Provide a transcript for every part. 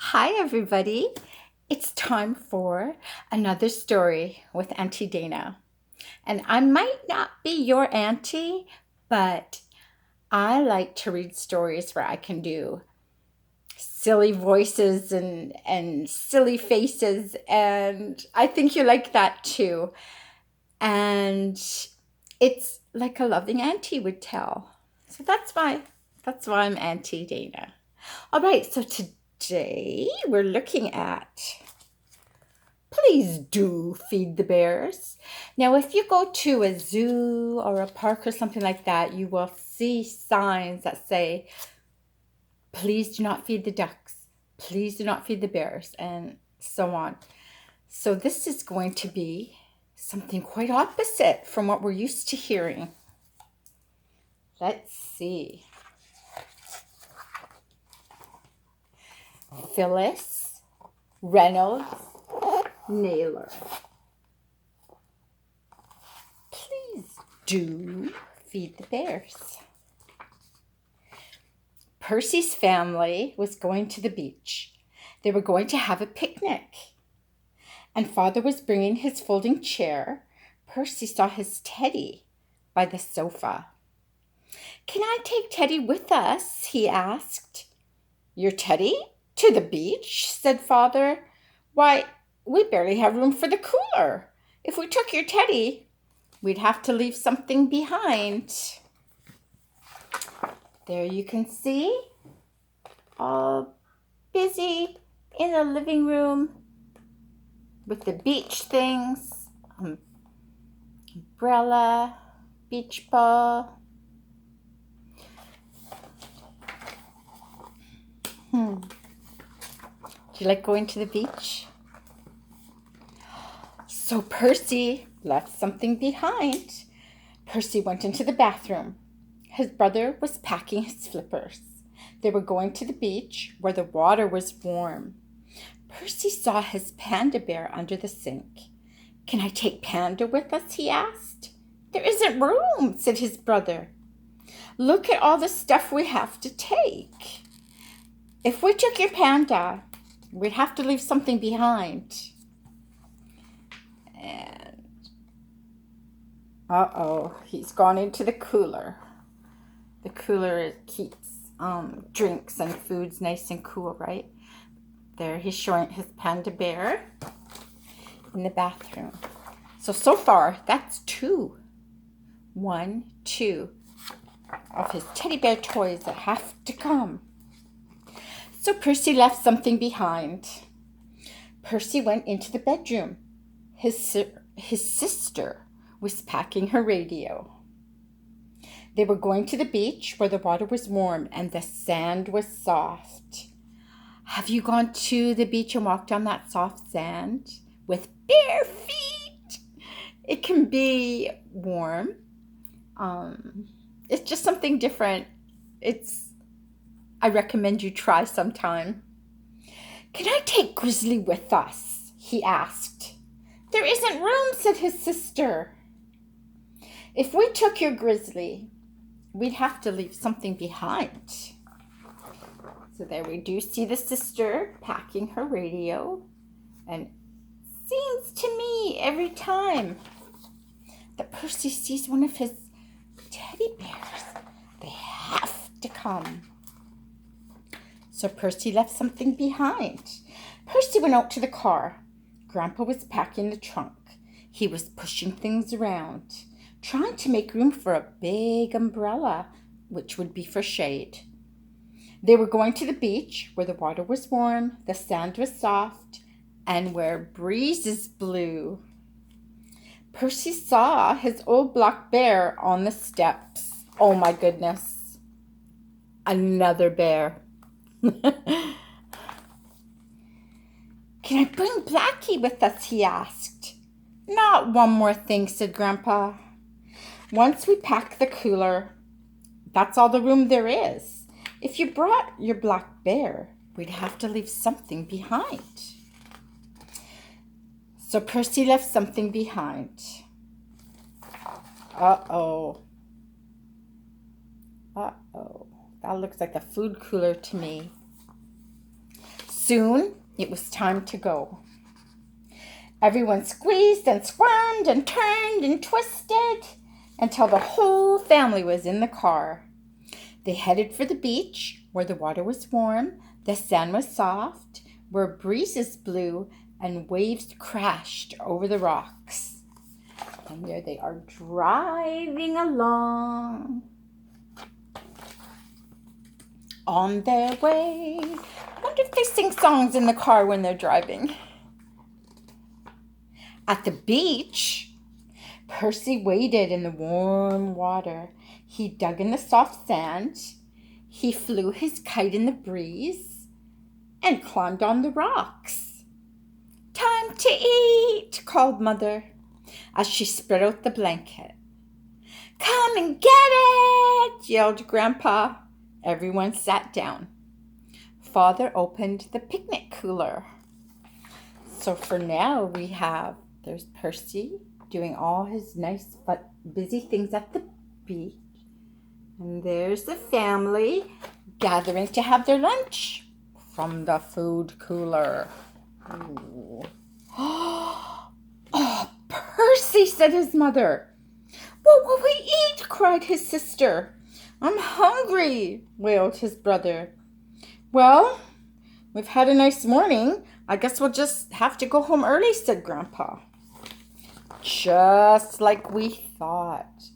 Hi, everybody. It's time for another story with Auntie Dana. And I might not be your auntie, but I like to read stories where I can do silly voices and silly faces. And I think you like that too. And it's like a loving auntie would tell. So that's why I'm Auntie Dana. All right, so today we're looking at Please do feed the bears. Now, if you go to a zoo or a park or something like that, you will see signs that say, please do not feed the ducks, please do not feed the bears, and so on. So, this is going to be something quite opposite from what we're used to hearing. Let's see. Phyllis Reynolds Naylor. Please do feed the bears. Percy's family was going to the beach. They were going to have a picnic. And Father was bringing his folding chair. Percy saw his Teddy by the sofa. Can I take Teddy with us? He asked. Your Teddy? To the beach? Said Father. Why, we barely have room for the cooler. If we took your Teddy, we'd have to leave something behind. There you can see, all busy in the living room with the beach things, umbrella, beach ball. Do you like going to the beach? So Percy left something behind. Percy went into the bathroom. His brother was packing his flippers. They were going to the beach where the water was warm. Percy saw his panda bear under the sink. Can I take Panda with us? He asked. There isn't room, said his brother. Look at all the stuff we have to take. If we took your Panda, we'd have to leave something behind. And he's gone into the cooler. The cooler keeps drinks and foods nice and cool, right? There he's showing his panda bear in the bathroom. So far, that's two of his teddy bear toys that have to come. So Percy left something behind. Percy went into the bedroom. His sister was packing her radio. They were going to the beach where the water was warm and the sand was soft. Have you gone to the beach and walked on that soft sand with bare feet? It can be warm. It's just something different. I recommend you try sometime. Can I take Grizzly with us? He asked. There isn't room, said his sister. If we took your Grizzly, we'd have to leave something behind. So there we do see the sister packing her radio. And it seems to me every time that Percy sees one of his teddy bears, they have to come. So Percy left something behind. Percy went out to the car. Grandpa was packing the trunk. He was pushing things around, trying to make room for a big umbrella, which would be for shade. They were going to the beach where the water was warm, the sand was soft, and where breezes blew. Percy saw his old black bear on the steps. Oh my goodness. Another bear. Can I bring Blackie with us? He asked. Not one more thing, said Grandpa. Once we pack the cooler, that's all the room there is. If you brought your black bear, we'd have to leave something behind. So Percy left something behind. Uh-oh. That looks like a food cooler to me. Soon it was time to go. Everyone squeezed and squirmed and turned and twisted until the whole family was in the car. They headed for the beach, where the water was warm, the sand was soft, where breezes blew and waves crashed over the rocks. And there they are driving along on their way. I wonder if they sing songs in the car when they're driving. At the beach, Percy waded in the warm water. He dug in the soft sand. He flew his kite in the breeze and climbed on the rocks. "Time to eat," called Mother as she spread out the blanket. "Come and get it," yelled Grandpa. Everyone sat down. Father opened the picnic cooler. So for now there's Percy doing all his nice but busy things at the beach. And there's the family gathering to have their lunch from the food cooler. Ooh. "Oh, Percy," said his mother. "What will we eat?" cried his sister. "I'm hungry," wailed his brother. "Well, we've had a nice morning. I guess we'll just have to go home early," said Grandpa. Just like we thought.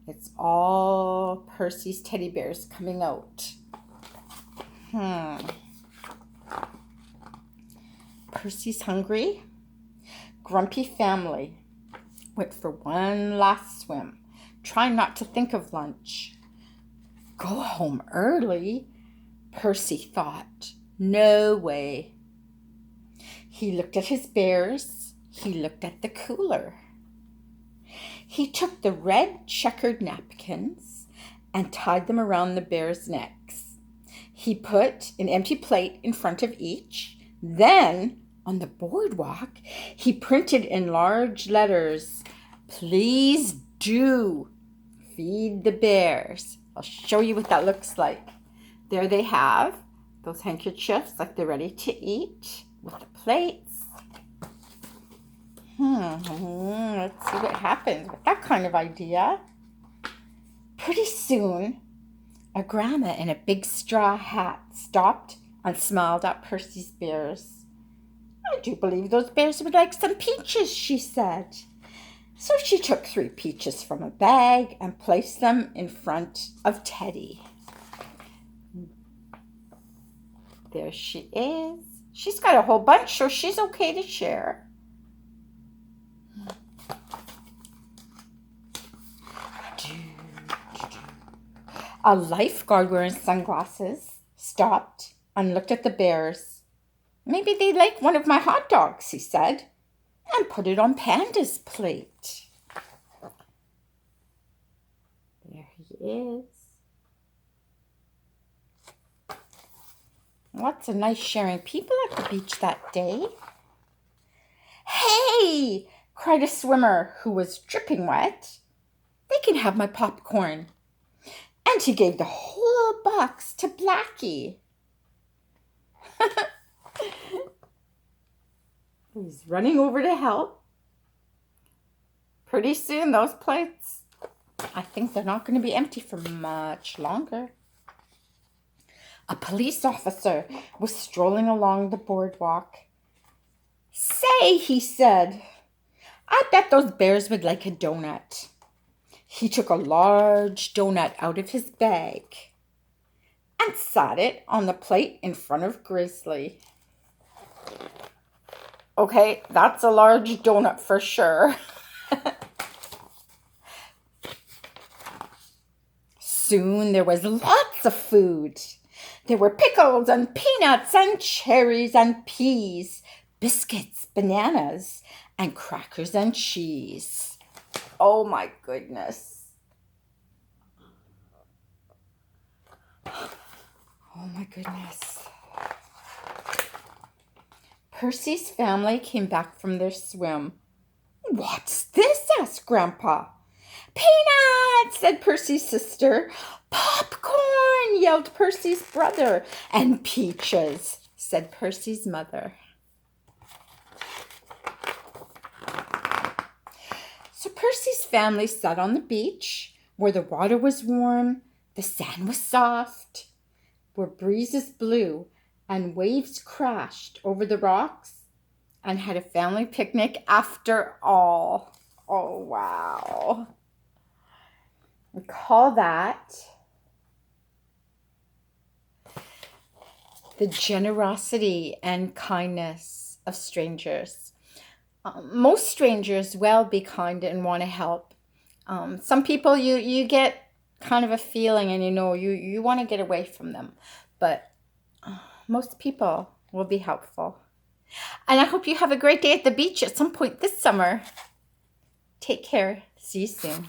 It's all Percy's teddy bears coming out. Percy's hungry. Grumpy family went for one last swim, trying not to think of lunch. Go home early? Percy thought. No way. He looked at his bears. He looked at the cooler. He took the red checkered napkins and tied them around the bears' necks. He put an empty plate in front of each. Then, on the boardwalk, he printed in large letters, "Please do feed the bears." I'll show you what that looks like. There they have those handkerchiefs like they're ready to eat with the plates. Let's see what happens with that kind of idea. Pretty soon, a grandma in a big straw hat stopped and smiled at Percy's bears. "I do believe those bears would like some peaches," she said. So she took 3 peaches from a bag and placed them in front of Teddy. There she is. She's got a whole bunch, so she's okay to share. A lifeguard wearing sunglasses stopped and looked at the bears. "Maybe they like one of my hot dogs," he said, and put it on Panda's plate. There he is. Lots of nice sharing people at the beach that day. "Hey!" cried a swimmer who was dripping wet. "They can have my popcorn." And he gave the whole box to Blackie. He's running over to help. Pretty soon, those plates, I think they're not going to be empty for much longer. A police officer was strolling along the boardwalk. "Say," he said, "I bet those bears would like a donut." He took a large donut out of his bag and sat it on the plate in front of Grizzly. Okay, that's a large donut for sure. Soon there was lots of food. There were pickles and peanuts and cherries and peas, biscuits, bananas, and crackers and cheese. Oh my goodness. Oh my goodness. Percy's family came back from their swim. "What's this?" asked Grandpa. "Peanuts," said Percy's sister. "Popcorn," yelled Percy's brother. "And peaches." said Percy's mother. So Percy's family sat on the beach where the water was warm, the sand was soft, where breezes blew and waves crashed over the rocks, and had a family picnic after all. Oh, wow. We call that the generosity and kindness of strangers. Most strangers will be kind and want to help. Some people you get kind of a feeling and you want to get away from them. But most people will be helpful. And I hope you have a great day at the beach at some point this summer. Take care. See you soon.